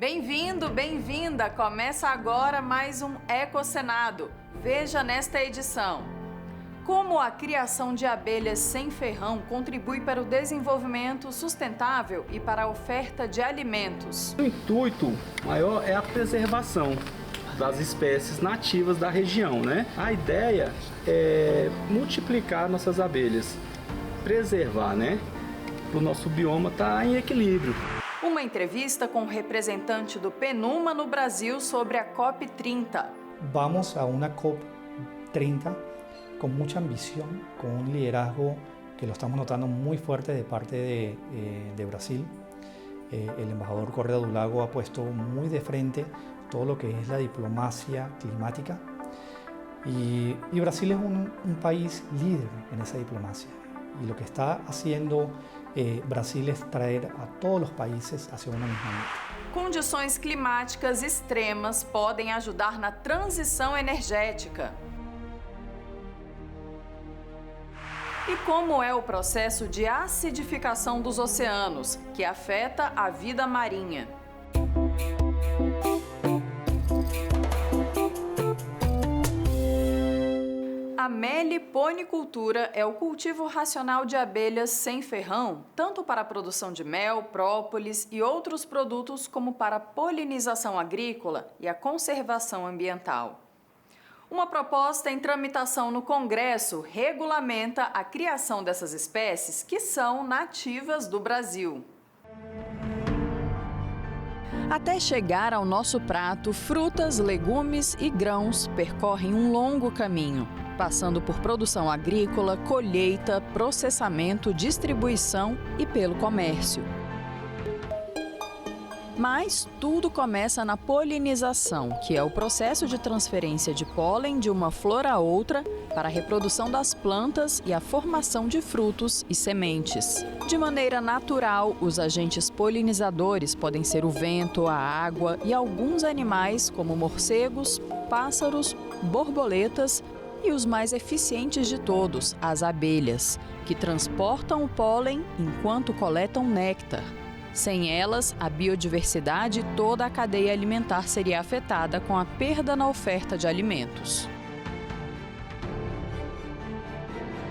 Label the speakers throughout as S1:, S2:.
S1: Bem-vindo, bem-vinda! Começa agora mais um Ecocenado. Veja nesta edição. Como a criação de abelhas sem ferrão contribui para o desenvolvimento sustentável e para a oferta de alimentos.
S2: O intuito maior é a preservação das espécies nativas da região, né? A ideia é multiplicar nossas abelhas, preservar, né? O nosso bioma está em equilíbrio.
S1: Uma entrevista com o representante do PNUMA no Brasil sobre a COP30.
S3: Vamos a una COP30 con mucha ambición, con un liderazgo que lo estamos notando muy fuerte de parte de Brasil. El embajador Correa do Lago ha puesto muy de frente todo lo que es la diplomacia climática y Brasil es un país líder en esa diplomacia y lo que está haciendo Brasil es traer a todos los países hacia una misma meta.
S1: Condições climáticas extremas podem ajudar na transição energética. E como é o processo de acidificação dos oceanos, que afeta a vida marinha? A meliponicultura é o cultivo racional de abelhas sem ferrão, tanto para a produção de mel, própolis e outros produtos, como para a polinização agrícola e a conservação ambiental. Uma proposta em tramitação no Congresso regulamenta a criação dessas espécies que são nativas do Brasil. Até chegar ao nosso prato, frutas, legumes e grãos percorrem um longo caminho, passando por produção agrícola, colheita, processamento, distribuição e pelo comércio. Mas tudo começa na polinização, que é o processo de transferência de pólen de uma flor a outra para a reprodução das plantas e a formação de frutos e sementes. De maneira natural, os agentes polinizadores podem ser o vento, a água e alguns animais como morcegos, pássaros, borboletas e os mais eficientes de todos, as abelhas, que transportam o pólen enquanto coletam néctar. Sem elas, a biodiversidade e toda a cadeia alimentar seria afetada com a perda na oferta de alimentos.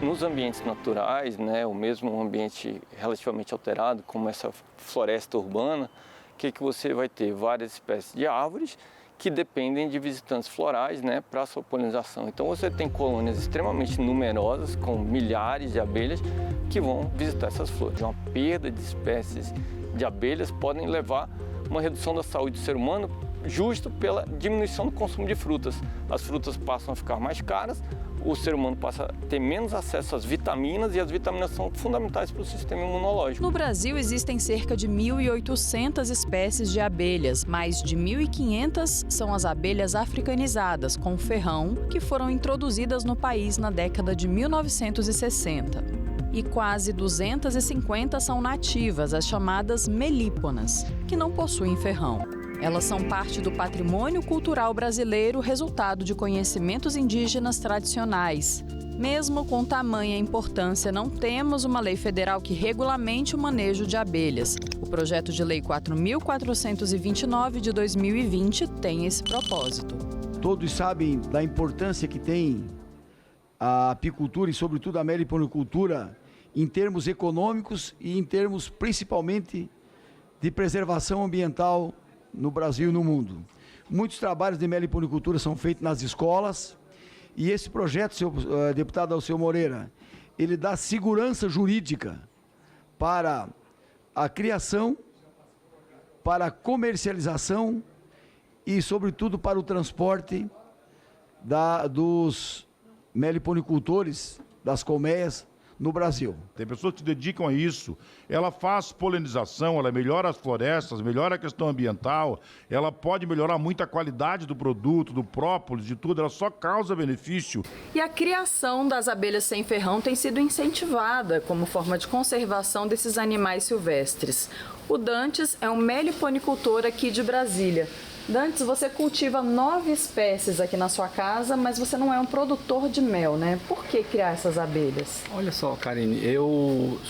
S4: Nos ambientes naturais, ou mesmo um ambiente relativamente alterado, como essa floresta urbana, o que você vai ter? Várias espécies de árvores que dependem de visitantes florais, para a sua polinização. Então você tem colônias extremamente numerosas, com milhares de abelhas, que vão visitar essas flores. Uma perda de espécies de abelhas podem levar a uma redução da saúde do ser humano justo pela diminuição do consumo de frutas. As frutas passam a ficar mais caras, o ser humano passa a ter menos acesso às vitaminas e as vitaminas são fundamentais para o sistema imunológico.
S1: No Brasil existem cerca de 1.800 espécies de abelhas, mais de 1.500 são as abelhas africanizadas com ferrão que foram introduzidas no país na década de 1960. E quase 250 são nativas, as chamadas melíponas, que não possuem ferrão. Elas são parte do patrimônio cultural brasileiro, resultado de conhecimentos indígenas tradicionais. Mesmo com tamanha importância, não temos uma lei federal que regulamente o manejo de abelhas. O projeto de lei 4.429 de 2020 tem esse propósito.
S5: Todos sabem da importância que tem a apicultura e, sobretudo, a meliponicultura em termos econômicos e em termos, principalmente, de preservação ambiental no Brasil e no mundo. Muitos trabalhos de meliponicultura são feitos nas escolas e esse projeto, deputado Alceu Moreira, ele dá segurança jurídica para a criação, para a comercialização e, sobretudo, para o transporte dos meliponicultores, das colmeias, no Brasil.
S6: Tem pessoas que se dedicam a isso, ela faz polinização, ela melhora as florestas, melhora a questão ambiental, ela pode melhorar muito a qualidade do produto, do própolis, de tudo, ela só causa benefício.
S1: E a criação das abelhas sem ferrão tem sido incentivada como forma de conservação desses animais silvestres. O Dantes é um meliponicultor aqui de Brasília. Dantes, você cultiva 9 espécies aqui na sua casa, mas você não é um produtor de mel, né? Por que criar essas abelhas?
S2: Olha só, Karine, eu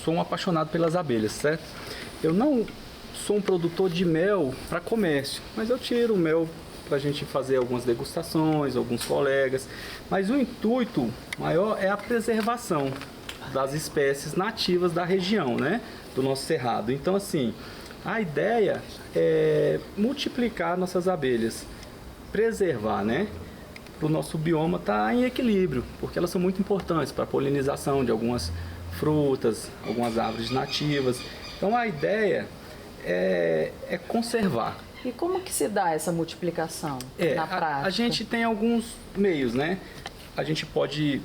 S2: sou um apaixonado pelas abelhas, certo? Eu não sou um produtor de mel para comércio, mas eu tiro o mel para a gente fazer algumas degustações, alguns colegas. Mas o intuito maior é a preservação das espécies nativas da região, né? Do nosso cerrado. Então, assim, a ideia é multiplicar nossas abelhas, preservar, né? Para o nosso bioma estar em equilíbrio, porque elas são muito importantes para a polinização de algumas frutas, algumas árvores nativas. Então, a ideia é conservar.
S1: E como que se dá essa multiplicação na prática?
S2: A gente tem alguns meios, né? A gente pode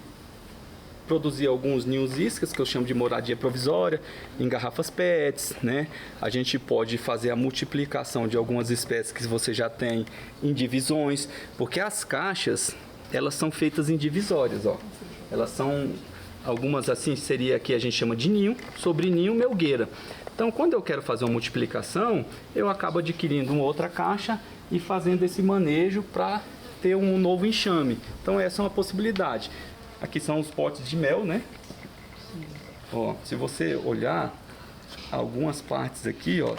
S2: produzir alguns ninhos iscas, que eu chamo de moradia provisória, em garrafas PETs, né? A gente pode fazer a multiplicação de algumas espécies que você já tem em divisões, porque as caixas, elas são feitas em divisórias, ó. Elas são, algumas assim, seria que a gente chama de ninho, sobre ninho, melgueira. Então, quando eu quero fazer uma multiplicação, eu acabo adquirindo uma outra caixa e fazendo esse manejo para ter um novo enxame. Então, essa é uma possibilidade. Aqui são os potes de mel, né? Ó, se você olhar algumas partes aqui, ó,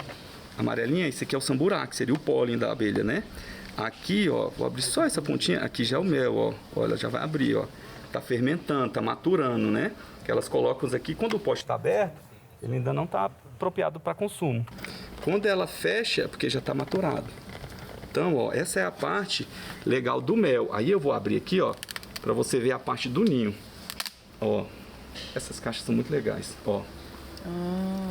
S2: amarelinha, isso aqui é o samburá, que seria o pólen da abelha, né? Aqui, ó, vou abrir só essa pontinha, aqui já é o mel, ó. Olha, já vai abrir, ó. Tá fermentando, tá maturando, né? Que elas colocam aqui, quando o pote está aberto, ele ainda não está apropriado para consumo. Quando ela fecha, é porque já está maturado. Então, ó, essa é a parte legal do mel. Aí eu vou abrir aqui, ó, para você ver a parte do ninho. Ó, essas caixas são muito legais, ó.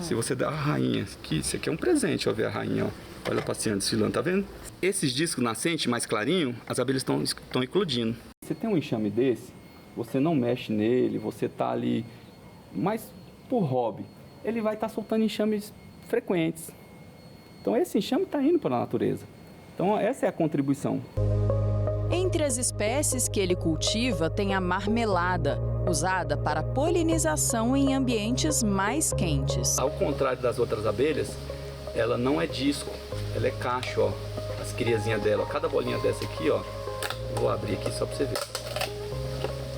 S2: Se você dá a rainha, isso aqui é um presente, ó, ver a rainha, ó. Olha a passeando, desfilando, tá vendo? Esses discos nascentes, mais clarinho, as abelhas estão eclodindo. Você tem um enxame desse, você não mexe nele, você tá ali, mas por hobby, ele vai estar soltando enxames frequentes. Então esse enxame está indo para a natureza. Então essa é a contribuição.
S1: Entre as espécies que ele cultiva tem a marmelada, usada para polinização em ambientes mais quentes.
S2: Ao contrário das outras abelhas, ela não é disco, ela é cacho, ó. As criazinhas dela, cada bolinha dessa aqui, ó. Vou abrir aqui só para você ver.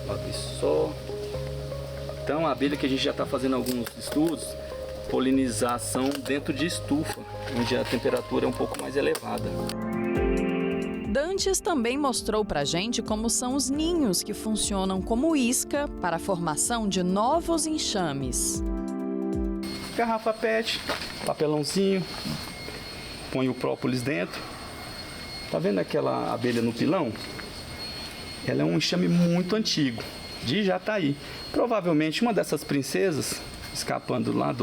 S2: Vou abrir só. Então a abelha que a gente já está fazendo alguns estudos, polinização dentro de estufa, onde a temperatura é um pouco mais elevada.
S1: Dantes também mostrou pra gente como são os ninhos que funcionam como isca para a formação de novos enxames.
S2: Garrafa PET, papelãozinho, põe o própolis dentro. Tá vendo aquela abelha no pilão? Ela é um enxame muito antigo, de Jataí. Provavelmente uma dessas princesas, escapando lá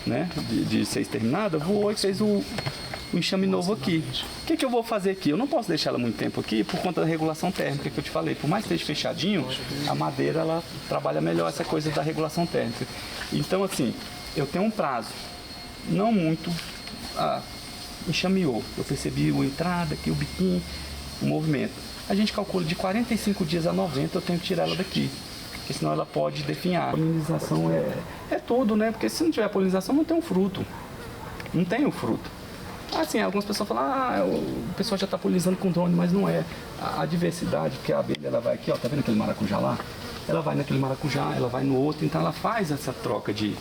S2: né, de ser exterminada, voou e fez o enxame novo aqui. O que eu vou fazer aqui? Eu não posso deixar ela muito tempo aqui por conta da regulação térmica que eu te falei. Por mais que esteja fechadinho, a madeira ela trabalha melhor essa coisa da regulação térmica. Então, assim, eu tenho um prazo, não muito, enxameou. Eu percebi a entrada aqui, o biquinho, o movimento. A gente calcula de 45 dias a 90 eu tenho que tirar ela daqui, porque senão ela pode definhar. A polinização é tudo, né? Porque se não tiver polinização, não tem um fruto. Não tem um fruto. Assim, algumas pessoas falam, o pessoal já está polinizando com drone, mas não é. A diversidade, porque a abelha ela vai aqui, ó, tá vendo aquele maracujá lá? Ela vai naquele maracujá, ela vai no outro, então ela faz essa troca de,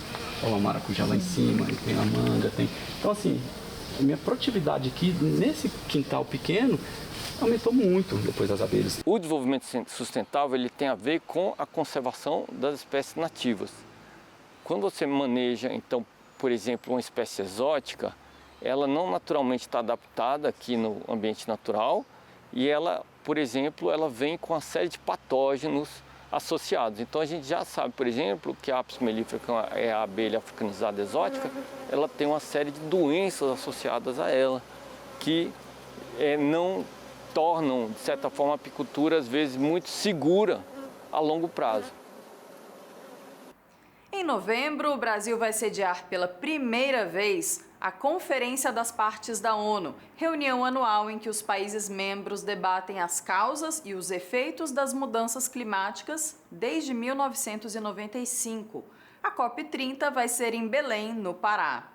S2: ó, o maracujá lá em cima, tem a manga, tem... Então, assim, a minha produtividade aqui, nesse quintal pequeno, aumentou muito depois das abelhas.
S4: O desenvolvimento sustentável ele tem a ver com a conservação das espécies nativas. Quando você maneja, então, por exemplo, uma espécie exótica, ela não naturalmente está adaptada aqui no ambiente natural e ela, por exemplo, ela vem com uma série de patógenos associados. Então a gente já sabe, por exemplo, que a Apis mellifera, que é a abelha africanizada exótica, ela tem uma série de doenças associadas a ela que não tornam, de certa forma, a apicultura às vezes muito segura a longo prazo.
S1: Em novembro, o Brasil vai sediar pela primeira vez a Conferência das Partes da ONU, reunião anual em que os países membros debatem as causas e os efeitos das mudanças climáticas desde 1995. A COP30 vai ser em Belém, no Pará.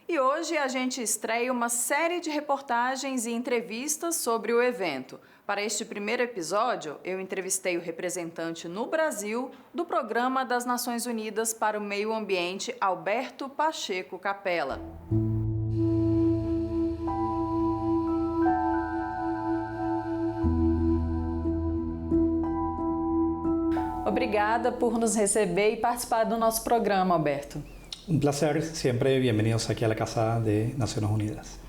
S1: E hoje a gente estreia uma série de reportagens e entrevistas sobre o evento. Para este primeiro episódio, eu entrevistei o representante no Brasil do Programa das Nações Unidas para o Meio Ambiente, Alberto Pacheco Capella. Obrigada por nos receber e participar do nosso programa, Alberto.
S3: Un placer, siempre bienvenidos aquí a la Casa de Naciones Unidas.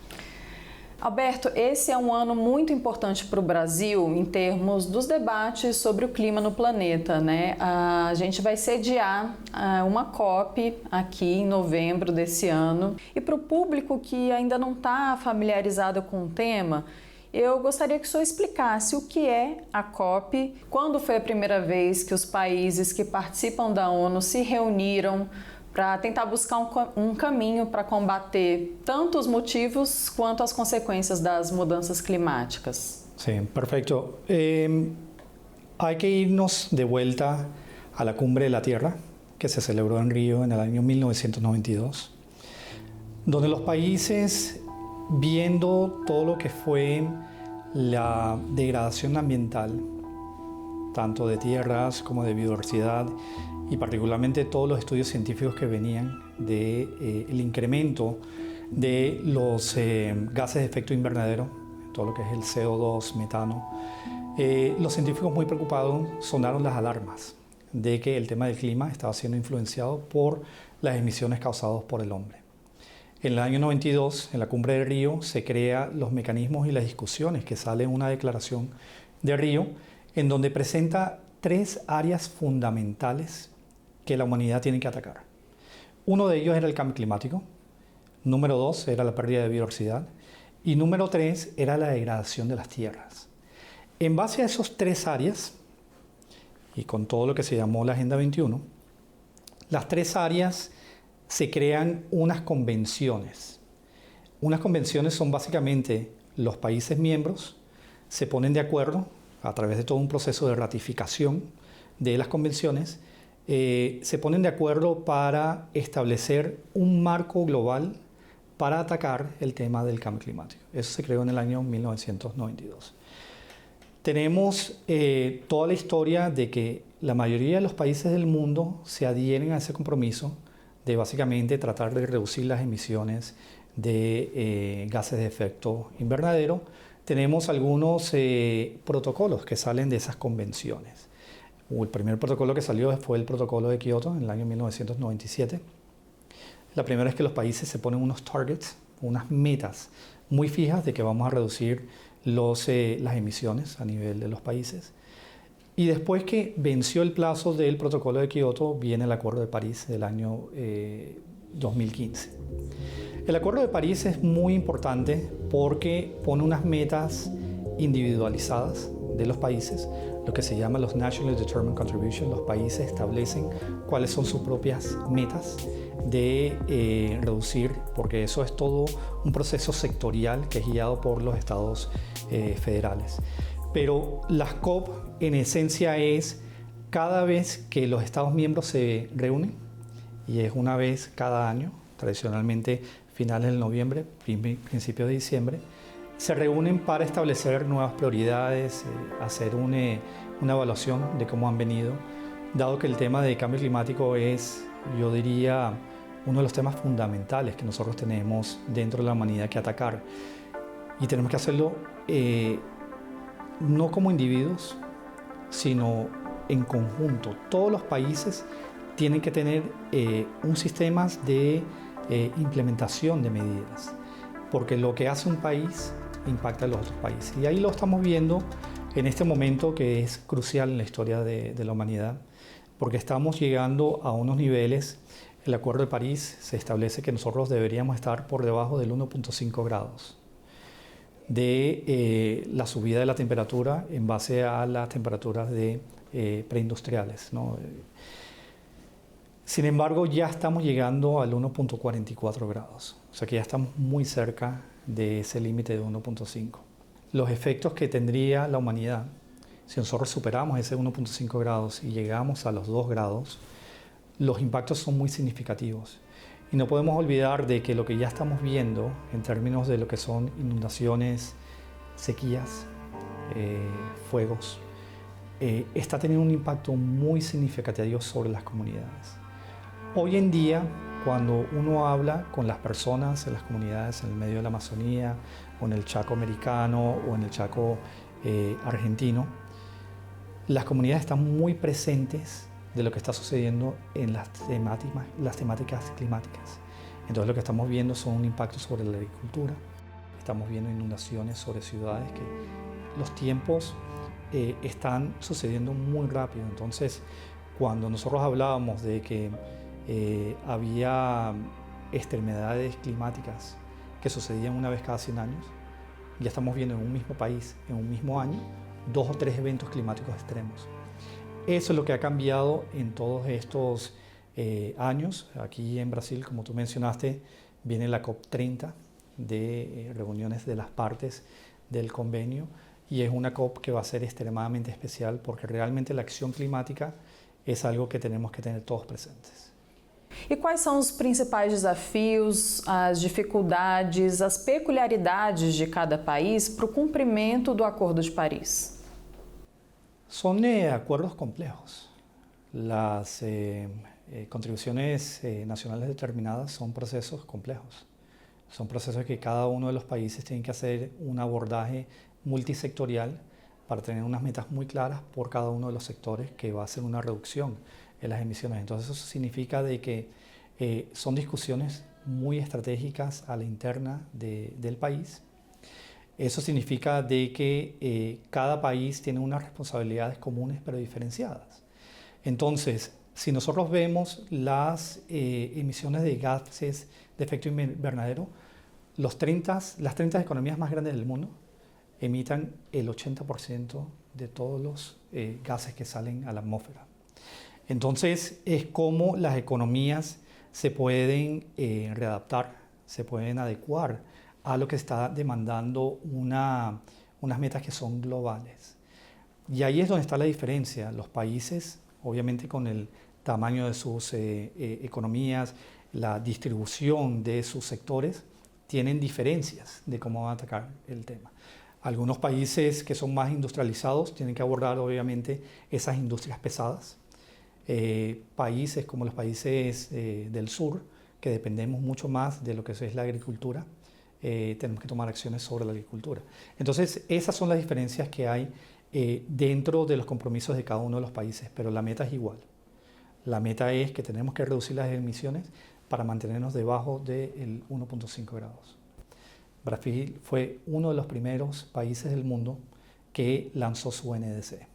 S1: Alberto, esse é um ano muito importante para o Brasil em termos dos debates sobre o clima no planeta, né? A gente vai sediar uma COP aqui em novembro desse ano. E para o público que ainda não está familiarizado com o tema, eu gostaria que o senhor explicasse o que é a COP, quando foi a primeira vez que os países que participam da ONU se reuniram para tentar buscar um caminho para combater tanto os motivos quanto as consequências das mudanças climáticas.
S3: Sí, perfecto. Hay que irnos de vuelta a la Cumbre de la Tierra, que se celebró en Río en el año 1992, donde los países, viendo todo lo que fue la degradación ambiental, tanto de tierras como de biodiversidad, y particularmente todos los estudios científicos que venían del incremento de los gases de efecto invernadero, todo lo que es el CO2, metano, los científicos muy preocupados sonaron las alarmas de que el tema del clima estaba siendo influenciado por las emisiones causadas por el hombre. En el año 92, en la Cumbre de Río, se crean los mecanismos y las discusiones que sale una declaración de Río en donde presenta 3 áreas fundamentales que la humanidad tiene que atacar. Uno de ellos era el cambio climático, número 2 era la pérdida de biodiversidad y número 3 era la degradación de las tierras. En base a esos 3 áreas, y con todo lo que se llamó la Agenda 21, las 3 áreas se crean unas convenciones. Unas convenciones son básicamente los países miembros se ponen de acuerdo a través de todo un proceso de ratificación de las convenciones, se ponen de acuerdo para establecer un marco global para atacar el tema del cambio climático. Eso se creó en el año 1992. Tenemos toda la historia de que la mayoría de los países del mundo se adhieren a ese compromiso de básicamente tratar de reducir las emisiones de gases de efecto invernadero. Tenemos algunos protocolos que salen de esas convenciones. El primer protocolo que salió fue el protocolo de Kioto en el año 1997. La primera es que los países se ponen unos targets, unas metas muy fijas de que vamos a reducir las emisiones a nivel de los países. Y después que venció el plazo del protocolo de Kioto, viene el Acuerdo de París del año 2015. El Acuerdo de París es muy importante porque pone unas metas individualizadas de los países, lo que se llama los Nationally Determined Contributions. Los países establecen cuáles son sus propias metas de reducir, porque eso es todo un proceso sectorial que es guiado por los estados federales. Pero las COP en esencia es cada vez que los estados miembros se reúnen, y es una vez cada año, tradicionalmente finales de noviembre, principios de diciembre, se reúnen para establecer nuevas prioridades, hacer una evaluación de cómo han venido, dado que el tema de cambio climático es, yo diría, uno de los temas fundamentales que nosotros tenemos dentro de la humanidad que atacar. Y tenemos que hacerlo no como individuos, sino en conjunto. Todos los países tienen que tener un sistema de implementación de medidas, porque lo que hace un país impacta a los otros países. Y ahí lo estamos viendo en este momento que es crucial en la historia de la humanidad, porque estamos llegando a unos niveles. El Acuerdo de París se establece que nosotros deberíamos estar por debajo del 1.5 grados de la subida de la temperatura en base a las temperaturas preindustriales, ¿no? Sin embargo, ya estamos llegando al 1.44 grados, o sea que ya estamos muy cerca de ese límite de 1.5. Los efectos que tendría la humanidad si nosotros superamos ese 1.5 grados y llegamos a los 2 grados, los impactos son muy significativos. Y no podemos olvidar de que lo que ya estamos viendo en términos de lo que son inundaciones, sequías, fuegos, está teniendo un impacto muy significativo sobre las comunidades. Hoy en día, cuando uno habla con las personas en las comunidades en el medio de la Amazonía, o en el Chaco americano, o en el Chaco argentino, Las comunidades están muy presentes de lo que está sucediendo en las temáticas climáticas. Entonces lo que estamos viendo son un impacto sobre la agricultura, estamos viendo inundaciones sobre ciudades, que los tiempos están sucediendo muy rápido. Entonces, cuando nosotros hablábamos de que había extremidades climáticas que sucedían una vez cada 100 años, ya estamos viendo en un mismo país, en un mismo año, 2 o 3 eventos climáticos extremos. Eso es lo que ha cambiado en todos estos años. Aquí en Brasil, como tú mencionaste, viene la COP30 de reuniones de las partes del convenio, y es una COP que va a ser extremadamente especial porque realmente la acción climática es algo que tenemos que tener todos presentes.
S1: E quais são os principais desafios, as dificuldades, as peculiaridades de cada país para o cumprimento do Acordo de Paris?
S3: Son acuerdos complejos. Las contribuciones nacionales determinadas son procesos complejos. Son procesos que cada uno de los países tiene que hacer un abordaje multisectorial para tener unas metas muy claras por cada uno de los sectores que va a hacer una reducción en las emisiones. Entonces eso significa de que son discusiones muy estratégicas a la interna del país. Eso significa de que cada país tiene unas responsabilidades comunes pero diferenciadas. Entonces, si nosotros vemos las emisiones de gases de efecto invernadero, las 30 economías más grandes del mundo emitan el 80% de todos los gases que salen a la atmósfera. Entonces, es como las economías se pueden readaptar, se pueden adecuar a lo que está demandando unas metas que son globales. Y ahí es donde está la diferencia. Los países, obviamente con el tamaño de sus economías, la distribución de sus sectores, tienen diferencias de cómo van a atacar el tema. Algunos países que son más industrializados tienen que abordar obviamente esas industrias pesadas. Países como los países del sur, que dependemos mucho más de lo que es la agricultura, tenemos que tomar acciones sobre la agricultura. Entonces, esas son las diferencias que hay dentro de los compromisos de cada uno de los países, pero la meta es igual. La meta es que tenemos que reducir las emisiones para mantenernos debajo del 1.5 grados. Brasil fue uno de los primeros países del mundo que lanzó su NDC.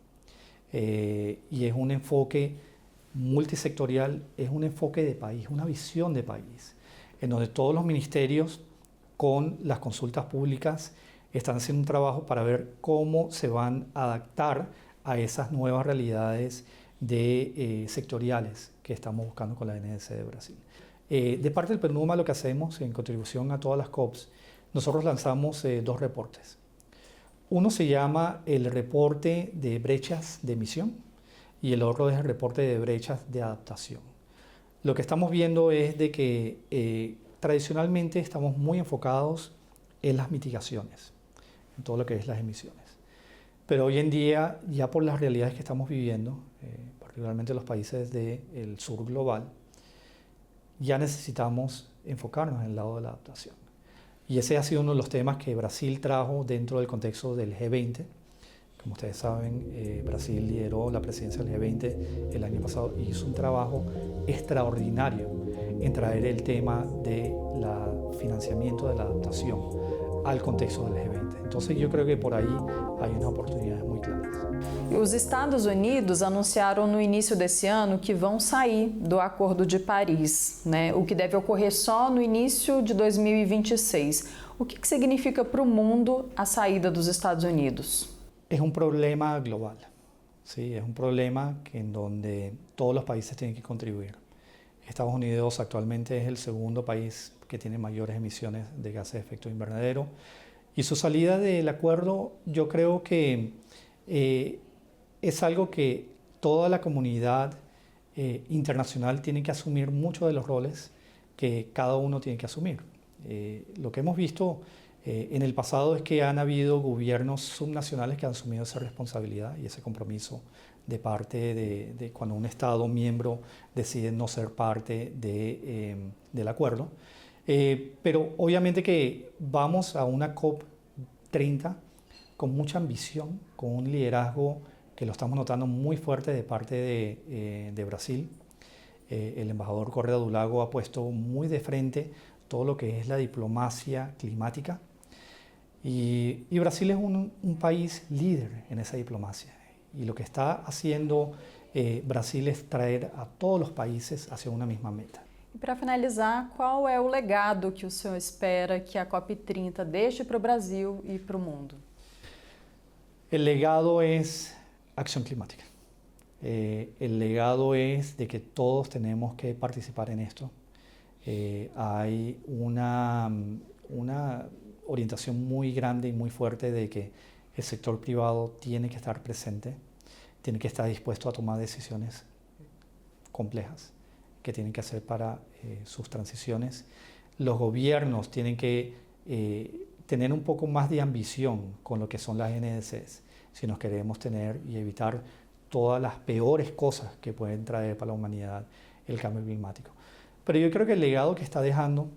S3: Y es un enfoque multisectorial, es un enfoque de país, una visión de país, en donde todos los ministerios con las consultas públicas están haciendo un trabajo para ver cómo se van a adaptar a esas nuevas realidades sectoriales que estamos buscando con la NDC de Brasil. De parte del PNUMA, lo que hacemos en contribución a todas las COPs, nosotros lanzamos 2 reportes. Uno se llama el reporte de brechas de emisión y el otro es el reporte de brechas de adaptación. Lo que estamos viendo es de que tradicionalmente estamos muy enfocados en las mitigaciones, en todo lo que es las emisiones. Pero hoy en día, ya por las realidades que estamos viviendo, particularmente los países del sur global, ya necesitamos enfocarnos en el lado de la adaptación. Y ese ha sido uno de los temas que Brasil trajo dentro del contexto del G20. Como ustedes saben, Brasil lideró la presidencia del G20 el año pasado y hizo un trabajo extraordinario en traer el tema del financiamiento de la adaptación al contexto del G20. Entonces yo creo que por ahí hay unas oportunidades muy claras.
S1: Os Estados Unidos anunciaram no início desse ano que vão sair do Acordo de Paris, né? O que deve ocorrer só no início de 2026. O que significa para o mundo a saída dos Estados Unidos?
S3: Es un problema global, ¿sí? Es un problema en donde todos los países tienen que contribuir. Estados Unidos actualmente es el segundo país que tiene mayores emisiones de gases de efecto invernadero y su salida del acuerdo yo creo que es algo que toda la comunidad internacional tiene que asumir muchos de los roles que cada uno tiene que asumir. Lo que hemos visto en el pasado es que han habido gobiernos subnacionales que han asumido esa responsabilidad y ese compromiso de parte de cuando un Estado miembro decide no ser parte del acuerdo. Pero obviamente que vamos a una COP30 con mucha ambición, con un liderazgo que lo estamos notando muy fuerte de parte de Brasil. El embajador Correa do Lago ha puesto muy de frente todo lo que es la diplomacia climática. Y Brasil es un país líder en esa diplomacia. Y lo que está haciendo Brasil es traer a todos los países hacia una misma meta.
S1: E para finalizar, qual é o legado que o senhor espera que a COP30 deixe para o Brasil e para o mundo?
S3: El legado es acción climática. El legado es de que todos tenemos que participar en esto. Hay una orientación muy grande y muy fuerte de que el sector privado tiene que estar presente, tiene que estar dispuesto a tomar decisiones complejas que tienen que hacer para sus transiciones. Los gobiernos tienen que tener un poco más de ambición con lo que son las NDCs, si nos queremos tener y evitar todas las peores cosas que pueden traer para la humanidad el cambio climático. Pero yo creo que el legado que está dejando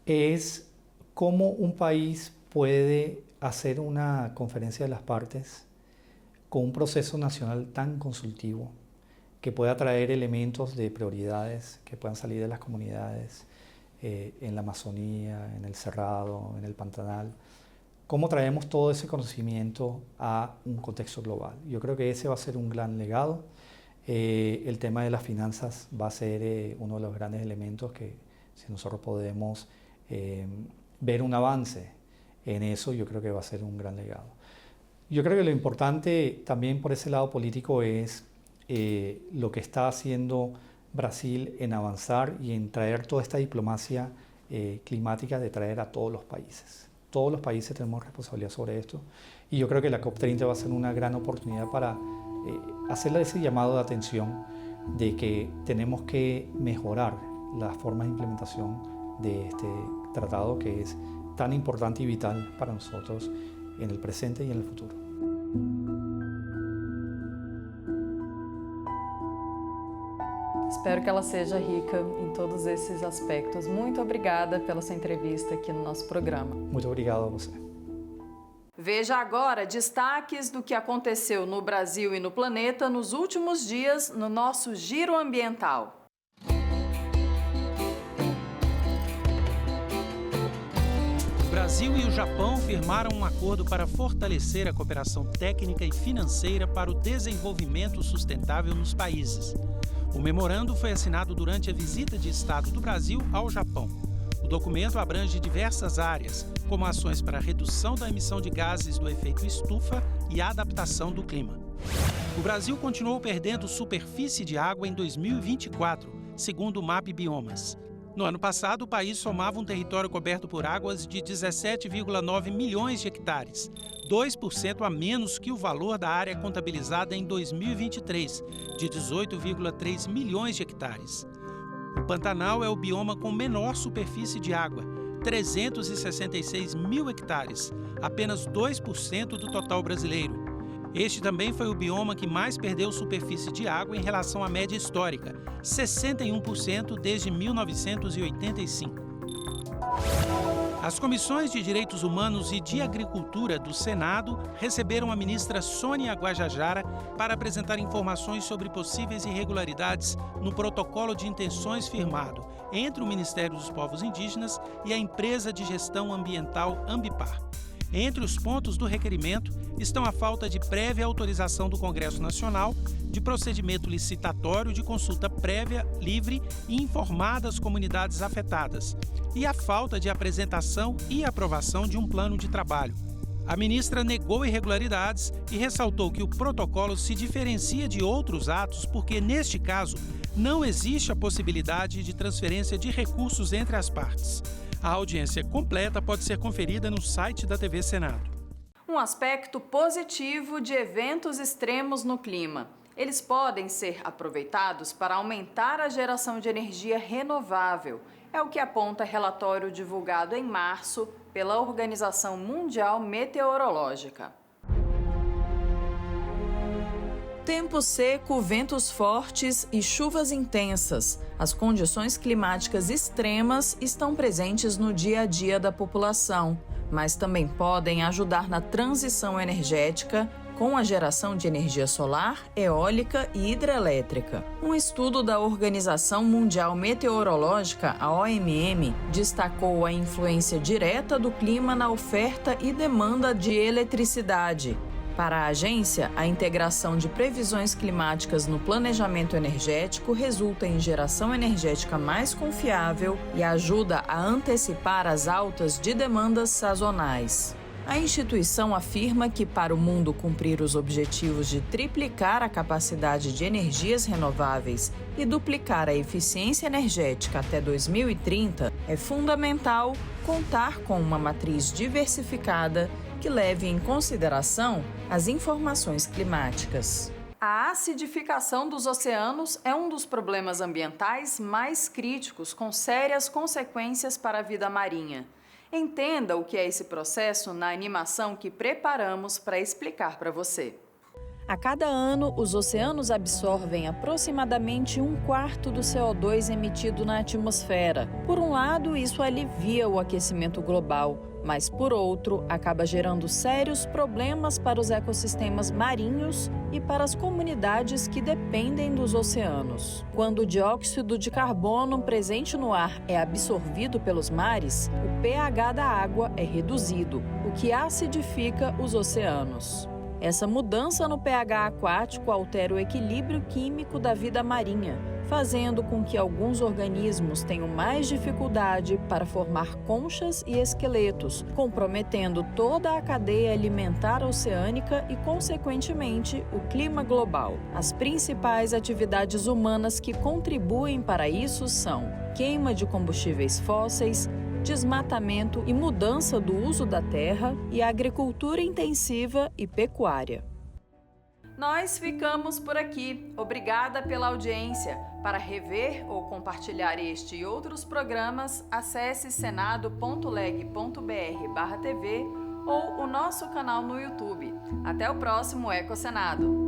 S3: es cómo un país puede hacer una conferencia de las partes con un proceso nacional tan consultivo, que pueda traer elementos de prioridades que puedan salir de las comunidades en la Amazonía, en el Cerrado, en el Pantanal. ¿Cómo traemos todo ese conocimiento a un contexto global? Yo creo que ese va a ser un gran legado. El tema de las finanzas va a ser uno de los grandes elementos que, si nosotros podemos ver un avance en eso, yo creo que va a ser un gran legado. Yo creo que lo importante también por ese lado político es lo que está haciendo Brasil en avanzar y en traer toda esta diplomacia climática, de traer a todos los países. Todos los países tenemos responsabilidad sobre esto y yo creo que la COP30 va a ser una gran oportunidad para hacerle ese llamado de atención de que tenemos que mejorar las formas de implementación de este tratado que es tan importante y vital para nosotros en el presente y en el futuro.
S1: Espero que ela seja rica em todos esses aspectos. Muito obrigada pela sua entrevista aqui no nosso programa.
S3: Muito obrigado a você.
S1: Veja agora destaques do que aconteceu no Brasil e no planeta nos últimos dias no nosso Giro Ambiental.
S7: O Brasil e o Japão firmaram um acordo para fortalecer a cooperação técnica e financeira para o desenvolvimento sustentável nos países. O memorando foi assinado durante a visita de Estado do Brasil ao Japão. O documento abrange diversas áreas, como ações para a redução da emissão de gases do efeito estufa e a adaptação do clima. O Brasil continuou perdendo superfície de água em 2024, segundo o MAP Biomas. No ano passado, o país somava um território coberto por águas de 17,9 milhões de hectares, 2% a menos que o valor da área contabilizada em 2023, de 18,3 milhões de hectares. O Pantanal é o bioma com menor superfície de água, 366 mil hectares, apenas 2% do total brasileiro. Este também foi o bioma que mais perdeu superfície de água em relação à média histórica, 61% desde 1985. As comissões de Direitos Humanos e de Agricultura do Senado receberam a ministra Sônia Guajajara para apresentar informações sobre possíveis irregularidades no protocolo de intenções firmado entre o Ministério dos Povos Indígenas e a empresa de gestão ambiental Ambipar. Entre os pontos do requerimento estão a falta de prévia autorização do Congresso Nacional, de procedimento licitatório de consulta prévia, livre e informada às comunidades afetadas, e a falta de apresentação e aprovação de um plano de trabalho. A ministra negou irregularidades e ressaltou que o protocolo se diferencia de outros atos porque, neste caso, não existe a possibilidade de transferência de recursos entre as partes. A audiência completa pode ser conferida no site da TV Senado.
S1: Um aspecto positivo de eventos extremos no clima. Eles podem ser aproveitados para aumentar a geração de energia renovável. É o que aponta relatório divulgado em março pela Organização Mundial Meteorológica. Tempo seco, ventos fortes e chuvas intensas. As condições climáticas extremas estão presentes no dia a dia da população, mas também podem ajudar na transição energética, com a geração de energia solar, eólica e hidrelétrica. Um estudo da Organização Mundial Meteorológica, a OMM, destacou a influência direta do clima na oferta e demanda de eletricidade. Para a agência, a integração de previsões climáticas no planejamento energético resulta em geração energética mais confiável e ajuda a antecipar as altas de demandas sazonais. A instituição afirma que, para o mundo cumprir os objetivos de triplicar a capacidade de energias renováveis e duplicar a eficiência energética até 2030, é fundamental contar com uma matriz diversificada que leve em consideração as informações climáticas. A acidificação dos oceanos é um dos problemas ambientais mais críticos, com sérias consequências para a vida marinha. Entenda o que é esse processo na animação que preparamos para explicar para você. A cada ano, os oceanos absorvem aproximadamente 1/4 do CO2 emitido na atmosfera. Por um lado, isso alivia o aquecimento global, mas, por outro, acaba gerando sérios problemas para os ecossistemas marinhos e para as comunidades que dependem dos oceanos. Quando o dióxido de carbono presente no ar é absorvido pelos mares, o pH da água é reduzido, o que acidifica os oceanos. Essa mudança no pH aquático altera o equilíbrio químico da vida marinha, fazendo com que alguns organismos tenham mais dificuldade para formar conchas e esqueletos, comprometendo toda a cadeia alimentar oceânica e, consequentemente, o clima global. As principais atividades humanas que contribuem para isso são queima de combustíveis fósseis, desmatamento e mudança do uso da terra e agricultura intensiva e pecuária. Nós ficamos por aqui. Obrigada pela audiência. Para rever ou compartilhar este e outros programas, acesse senado.leg.br/tv ou o nosso canal no YouTube. Até o próximo EcoSenado.